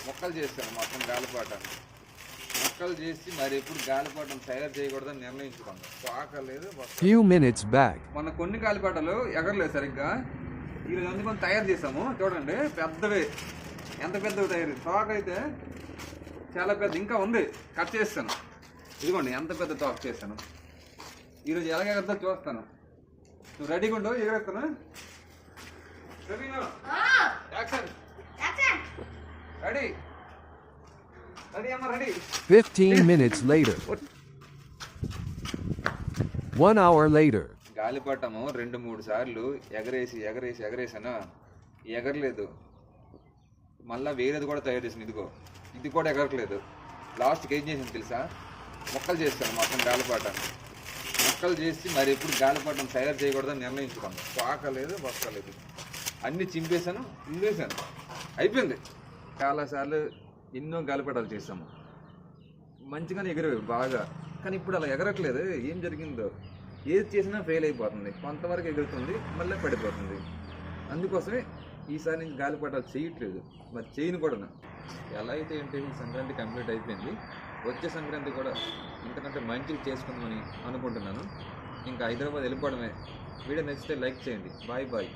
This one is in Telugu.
మొక్కలు చేశాను మొత్తం గాలిపటాన్ని. మొక్కలు చేసి మరి ఎప్పుడు గాలిపటం తయారు చేయకూడదని నిర్ణయించుకున్నాను. తోక లేదు. Few minutes back. మన కొన్ని గాలిపటాలు ఎగరలేదు సరిగ్గా. ఈరోజు అందుకొని తయారు చేసాము. చూడండి పెద్దవి, ఎంత పెద్దవి తయారు. తోక అయితే చాలా పెద్ద, ఇంకా ఉంది, కట్ చేస్తాను. ఇదిగోండి ఎంత పెద్ద తోక చేశాను. ఈరోజు ఎలాగ ఎగరతో చూస్తాను. నువ్వు రెడీగా ఉండు, ఎగరేస్తాను. రెడీ రెడీ అమ్మ, ready. 15 minutes later. 1 hour later. గాలిపటము 2-3 సార్లు ఎగరేసాను. ఎగరలేదు. మళ్ళీ వేరేది కూడా తయారు చేసాను. ఇదిగో ఇది కూడా ఎగరట్లేదు. లాస్ట్కి ఏం చేసాను తెలుసా? మొక్కలు చేస్తాను మొత్తం గాలిపటాన్ని. మొక్కలు చేసి మరి ఎప్పుడు గాలిపటం తయారు చేయకూడదని నిర్ణయించుకున్నాను. తోక లేదు, బొక్క లేదు. అన్నీ చింపేశాను, ఇంపేశాను, అయిపోయింది. చాలాసార్లు ఎన్నో గాలిపటాలు చేసాము, మంచిగానే ఎగరేవి బాగా. కానీ ఇప్పుడు అలా ఎగరట్లేదు. ఏం జరిగిందో, ఏది చేసినా ఫెయిల్ అయిపోతుంది. కొంతవరకు ఎగురుతుంది, మళ్ళీ పడిపోతుంది. అందుకోసమే ఈసారి నుంచి గాలిపటాలు చేయట్లేదు, మరి చేయను కూడా. ఎలా అయితే ఏంటి, సంక్రాంతి కంప్లీట్ అయిపోయింది. వచ్చే సంక్రాంతి కూడా ఇంతకంటే మంచిగా చేసుకుందామని అనుకుంటున్నాను. ఇంకా హైదరాబాద్ వెళ్ళిపోవడమే. వీడియో నచ్చితే లైక్ చేయండి. Bye bye.